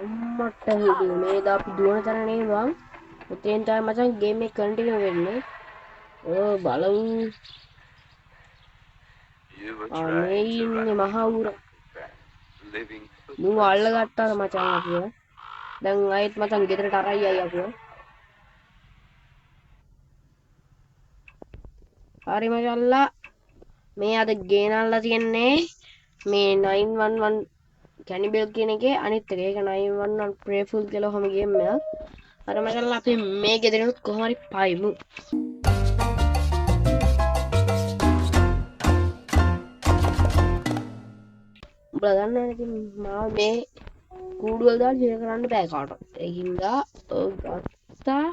අම්මට හිටියේ මේ දා අපි දුවන තරම් නේ බං. උතෙන් තමයි මචං ගේම් එක කන්ටිනියු වෙන්නේ. බලමු. මේ ඉන්නේ මහා උර. මූ අල්ලගත්තා මචං අපිව. දැන් ආයෙත් මචං ගෙදරට අරයි ආයි අපිව. හරි මචල්ලා මේ අද ගේනල්ලා තියන්නේ මේ 911 කැනිබල් කියන එකේ අනිත් එක. ඒක 911 ප්‍රේෆුල් කියලා ඔහම ගේම් එකක්. අර මචල්ලා අපි මේ ගෙදරිනුත් කොහොම හරි පයිමු. උඹලා දන්නවනේ ඉතින් මාව මේ කූඩුවල දාලා ජීවත් කරන්න බෑ කාටවත්. ඒකින්ද ගත්තා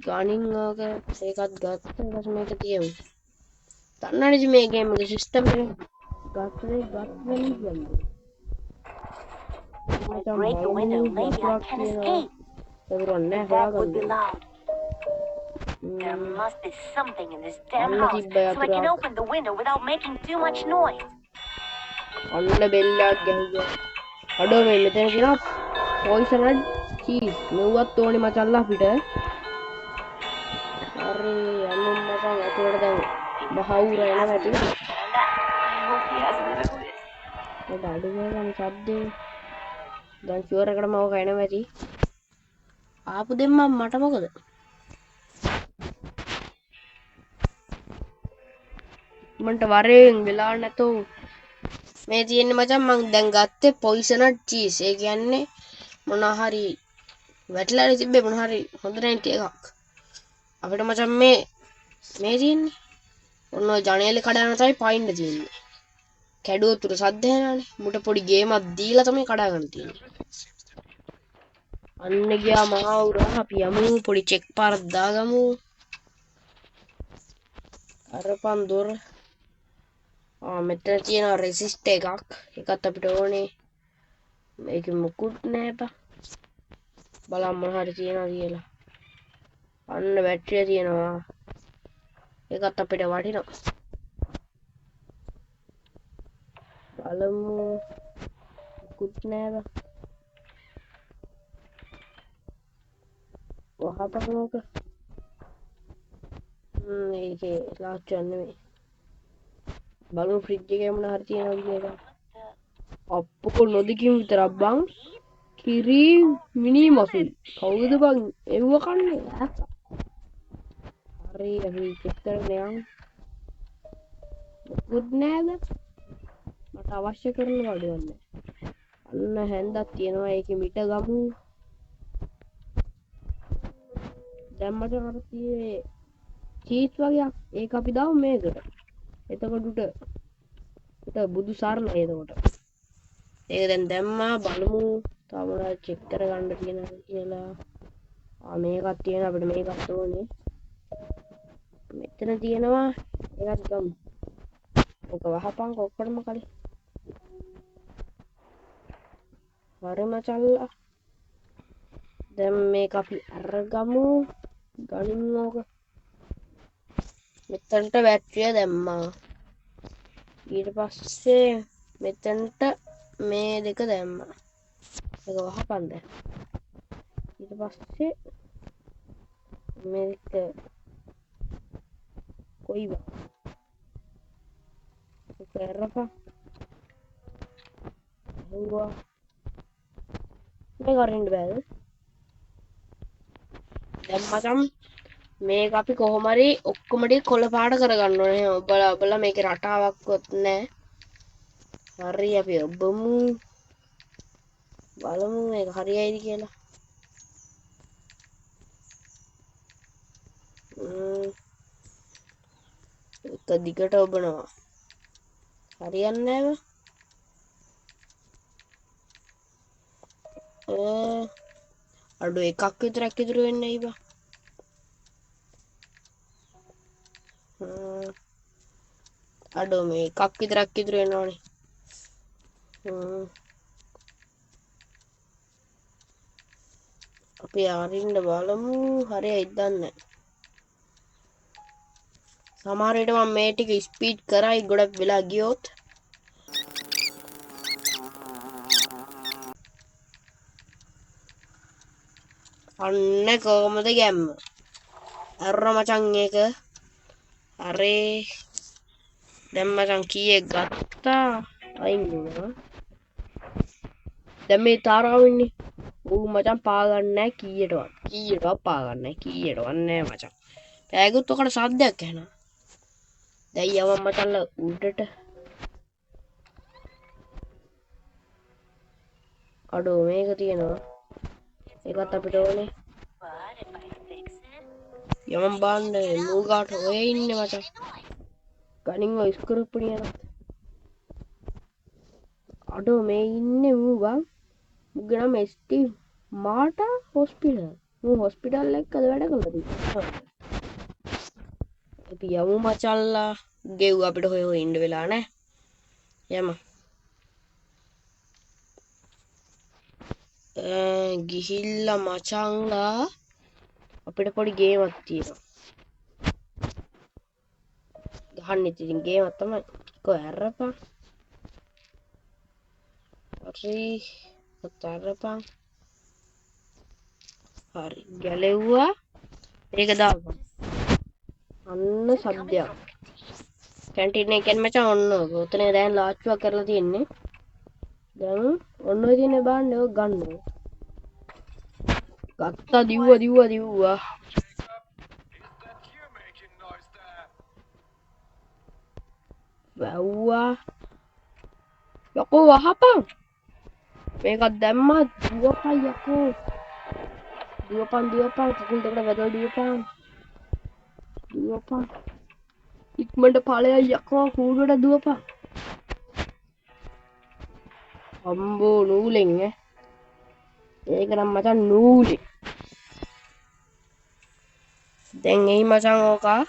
ගණින් ඕක ඒකත් ගත්තා. ඊට පස්සේ මේක තියමු. දන්නවනේ ඉතින් මේ ගේම් එකේ සිස්ටම් එක ගත්තා කියන්නේ. Break the window, maybe I can escape. That would be loud. There must be something in this damn house, so I can open the window without making too much noise. ඔන්න බෙල්ලක් ගැහුවා. අඩෝ මේ මෙතන තියෙනවා පොයිසන් cheese. මෙව්වත් ඕනේ මචල්ලා අපිට. හරි යන්න මචං අතට දැන් මහවුර එනවා ඇති. ඒක අඩු ගානේ සද්දේ. දැන් ෂුවර් එකටම ඕක එනවා ඇති. ආපු දෙම්මම මට මොකද? මන්ට වරෙන් වෙලා නැතෝ. මේ තියෙන්නේ මචං මං දැන් ගත්තේ පොයිසන් චීස්. ඒ කියන්නේ මොනවා හරි වැටලා තිබ්බේ මොනවා හරි හොඳ නැති එකක්. අපිට මචං මේ තියෙන්නේ ඔන්න ඔය ජනේලේ කඩන තමයි පයින්න තියෙන්නේ. කැඩුව තුර සද්ද එනවනේ. මුට පොඩි ගේමක් දීලා තමයි කඩා ගන්න තියෙන්නේ. අන්න ගියා මහා උරා. අපි යමු පොඩි චෙක් පාරක් දාගමු. අරපන් දොර. මෙතන තියෙනවා රෙසිස්ටර් එකක්. ඒකත් අපිට ඕනේ. මේකෙ මුකුත් නෑ බා. බලන්න මොන හරි තියනවා කියලා. අන්න බැටරිය තියෙනවා. ඒකත් අපිට වටිනවා. බලමු මුකුත් නෑ බා. වහපනෝක. මේකේ ලාස්ට් නෙමෙයි. බලමු ෆ්‍රිජ් එකේ මොන හරි තියනවද කියලා. අප්පෝ නොදකින් විතරක් බං. කිරි මිනි මසුල්. කවුද බං එව්ව කන්නේ? හරි අපි චෙක් කරන්න යමු. මුකුත් නෑද? මට අවශ්‍ය කරන වඩවන්න. අන්න හැන්දක් තියෙනවා. ඒකෙ මිට ගමු. දැන් මට අර තියේ චීස් වගේක්. ඒක අපි දාමු මේකට. එතකොට බුදු සරණයි එතකොට. ඒක දැන් දැම්මා. බලමු තව මොනවද චෙක් කරගන්න තියෙනවද කියලා. මේකක් තියෙනවා. අපිට මේකත් ඕනේ. මෙතන තියෙනවා. ඒකත් ගමු. ඔක වහපන් ඔක්කොම කලින්. හරි මචල්ලා. දැන් මේක අපි අරගමු. ගනින් ඕක. මෙතනට බැටරිය දැම්මා. ඊට පස්සේ මෙතනට මේ දෙක දැම්මා. ඒක වහපන් දැන්. ඊට පස්සේ මේක කොයිද? ඒක අරපන්. හංගුවා. මේක අරින්න බෑද? දැන් මචං මේක අපි කොහොම හරි ඔක්කොම ටික කොළ පාට කරගන්න ඕනේ. ඔබලා මේකේ රටාවක්වත් නැහැ. හරි අපි ඔබමු. බලමු මේක හරියයිද කියලා. එක දිගට ඔබනවා. හරියන්නේ නැහැ. අඩු එකක් විතරක් ඉතුරු වෙන්නේ ඉබා. අඩු මේ එකක් විතරක් ඉතුරු වෙනවනේ. අපි අරින්න බලමු. හරියයිද දන්නේ. සමහර විට මම මේ ටික ස්පීඩ් කරයි ගොඩක් වෙලා ගියොත්. අන්න කොහමද ගැම්ම අර මචං එක අරේ දැන් මචං කීයක් ගත්තා අයින් වුණා දැන් මේ තාරාව ඉන්නේ ඌ මචං පාගන්නේ නැහැ කීයටවත් පාගන්නේ නැහැ කීයටවත් නෑ මචං පෑගුත් ඔකට සද්දයක් ඇහෙනවා දැන් යවම් මචංලා උඩට අඩෝ මේක තියෙනවා ඒකත් අපිට ඕනේ යමන් බාන්න නූගාට ඔය ඉන්නේ මචං ගනින් ඔය ස්ක්‍රූප්පුණියන අඩෝ මේ ඉන්නේ ඌවා මුගේ නම එස්.ටී. මාටා හොස්පිටල් ඌ හොස්පිටල් එකකද වැඩ කළා තියෙන්නේ අපි යමු මචල්ලා ගෙව් අපිට හොය හොය ඉන්න වෙලා නැහැ යමු ගිහිල්ලා මචංලා අපිට පොඩි ගේමක් තියෙනවා ගහන්න ඉතින් ගේමක් තමයි කොහේ අරපන් හරි අතරපන් හරි ගැලෙව්වා මේක දාපන් අන්න සද්දයක් කැන්ටින් එකෙන් මචං ඔන්න ඔතන දැන් ලාච්චුවක් කරලා තියෙන්නේ දැන් ඔන්න ඔය තියෙන බාන්න ඔය ගන්න ගත්තා දිව්වා වැව්වා යකෝ වහපන් මේකත් දැම්මා දුවපන් යකෝ දුවපන් කකුල් දෙකට වැදලා දුවපන් ඉක්මනට ඵලයන් යකෝ කූඩුවට දුවපන් අම්බෝ නූලෙන් ඒක නම් මචං නූලේ දැන් එයි මචං ඕකා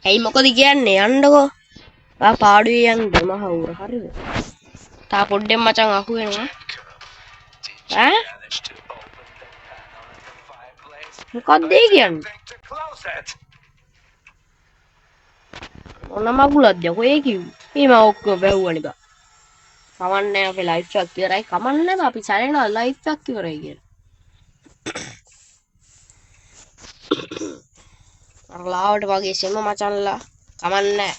ඇයි මොකද කියන්නේ යන්නකෝ ආ පාඩුවේ යන්න මහවුර හරිද තා පොඩ්ඩෙන් මචං අහු වෙනවා ඈ මොකක්ද ඒ කියන්නේ මොන මගුලක්ද ඔය කිව්වේ මේ මම ඔක්කොම බැවුවනේ බා කමන්නේ අපේ ලයිෆ් එකක් ඉවරයි කමන්නේ අපි සැරේනවා ලයිෆ් එකක් ඉවරයි කියලා අර ලාවට වගේ සෙම මචන්ලා කමන්නේ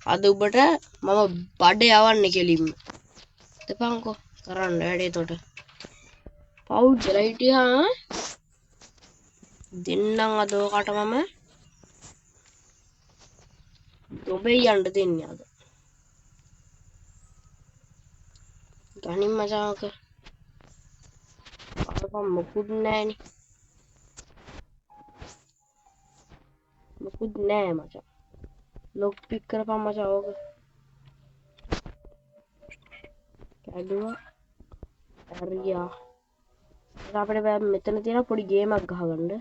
අද ඔබට මම බඩ යවන්නේ කෙලින්ම දෙපන්කෝ කරන්න වැඩේ තොට පව් කියලා හිටියා දෙන්නම් අද ඔකට මම ඔබේ යන්න දෙන්නේ අද ගනින් මචංක අරපන් මොකුත් නෑනේ මොකුත් නෑ මචං ලොක් පික් කරපන් මචං ඕක කැඩුවා හරියා අපිට බෑ මෙතන තියෙන පොඩි ගේමක් ගහගන්න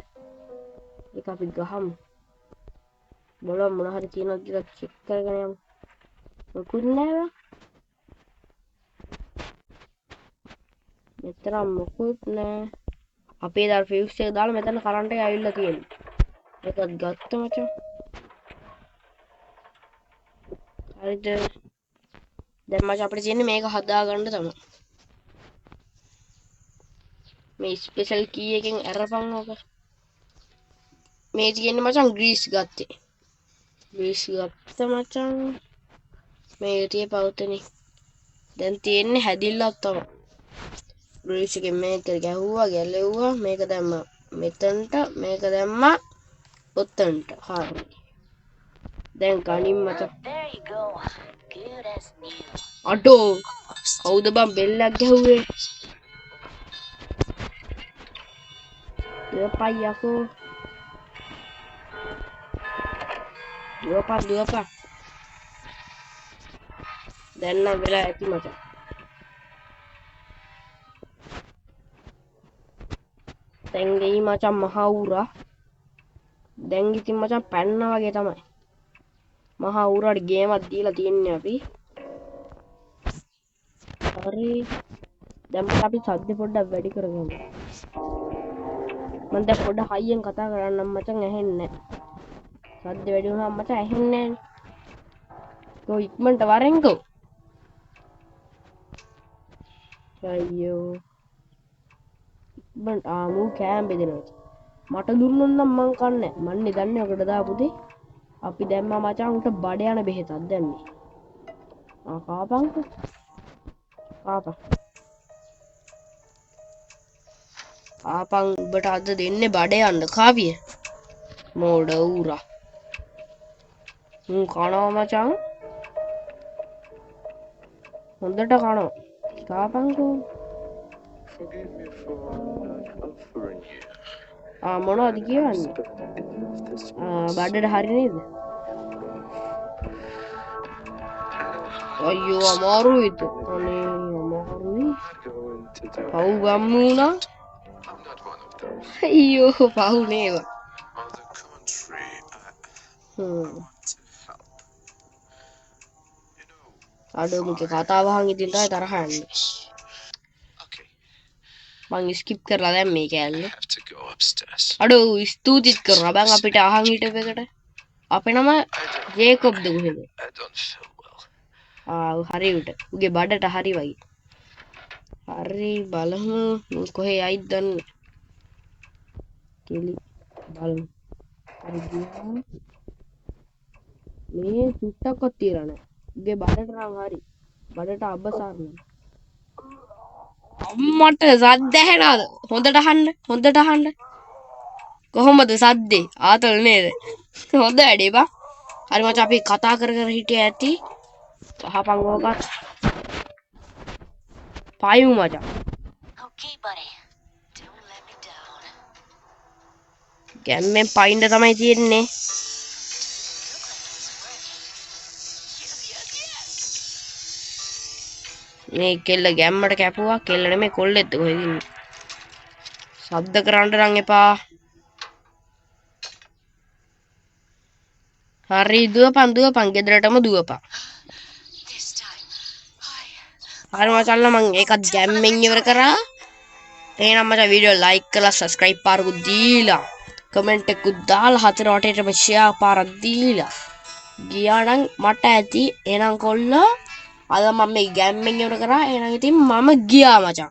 ඒක අපි ගහමු බලමු මොන හරි තියෙනවද කියලා චෙක් කරගෙන යමු මොකුත් නෑ මෙතන මොකුත් නෑ අපේ දාල් ෆියුස් එක දාලා මෙතන කරන්ට් එක ඇවිල්ලා තියෙනවා ඒකත් ගත්ත මචං හරිද දැන් මචං අපිට තියෙන්නේ මේක හදාගන්න තමයි මේ ස්පෙෂල් කී එකෙන් අරපන් ඕක මේ තියෙන්නේ මචං ග්‍රීස් ගත්තා මචං මේ තියේ පවුතනේ දැන් තියෙන්නේ හැදිල්ලක් තමයි ග්‍රීස් එකෙන් මේක ගැහුවා ගැලෙව්වා මේක දැම්මා මෙතනට මේක දැම්මා ඔතනට හරි දැන් කණින් මචං අඩෝ කවුද බං බෙල්ලක් ගැහුවේ දුවපන් යකෝ දුවපන් දැන් නම් වෙලා ඇති මචං දැන් ගෙයි මචං මහා උරා දැන් ඉතින් මචං පැන්නා වගේ තමයි මහා උරාට ගේමක් දීලා තියන්නේ අපි හරි දැන් අපි සද්ද පොඩ්ඩක් වැඩි කරගමු මම දැන් පොඩ්ඩක් හයියෙන් කතා කරන්නම් මචං ඇහෙන්නේ නැහැ සද්ද වැඩි වුණාම මචං ඇහෙන්නේ නැහැ කො ඉක්මනට වරෙන්කෝ අයියෝ බන් ආමු කෑම් බෙදෙනවා මට දුන්නොත් නම් මං කන්නේ මන්නේ දන්නේ ඔකට දාපුදේ අපි දැම්මා මචං උට බඩ යන බෙහෙතක් දැම්මේ කාපන්කෝ කාපන් ආපන් උඹට අද දෙන්නේ බඩ යන්න කාවිය මෝඩ ඌරා කනවා මචං හොඳට කනවා කාපන්කෝ මොනවද කියන්නේ බඩට හරි නේද අයියෝ අමාරුයිද අනේ අමාරුයි පව් ගම්මුණා අයියෝ පව් නේවා අඩෝ මුගේ කතාව අහන් ඉතින් තමයි තරහ යන්නේ මං ස්කිප් කරලා දැන් මේ කෑල්ල අඩෝ ස්තුතිත් කරනවා බං අපිට අහන් හිටපෙකට අපේ නම ජේකොබ්ද කොහෙද හරි උට උගේ බඩට හරි වගේ හරි බලමු කොහේ යයිද දන්නේ කෙලි බලමු හරි ගියා මේ සුට්ටක්වත් තියලා නැහැ උගේ බඩට නම් හරි බඩට අබසාරන අම්මට සද්ද ඇහෙනවද හොඳට අහන්න කොහොමද සද්දේ ආතල් නේද හොඳ වැඩේ බා හරි මචං අපි කතා කර හිටිය ඇති අහපන් ඕකත් පායු මචං Okay, buddy. Don't let me down. ගැම්මෙන් පයින්ද තමයි තියෙන්නේ මේ කෙල්ල ගැම්මට කැපුවා කෙල්ල නෙමෙයි කොල්ලෙක්ද කොහෙද ඉන්නේ ශබ්ද කරන්න නම් එපා හරි දුවපන් ගෙදරටම දුවපන් හරි මචං මම ඒකත් ගැම්මෙන් ඉවර කරා එහෙනම් මචං වීඩියෝ ලයික් කරලා සබ්ස්ක්‍රයිබ් පාරකුත් දීලා කමෙන්ට් එකකුත් දාලා හතර වටේටම ෂෙයා පාරක් දීලා ගියා නම් මට ඇති එහෙනම් කොල්ලෝ අද මම මේ ගැම්මෙන් ඉවර කරා එහෙනම් ඉතින් මම ගියා මචං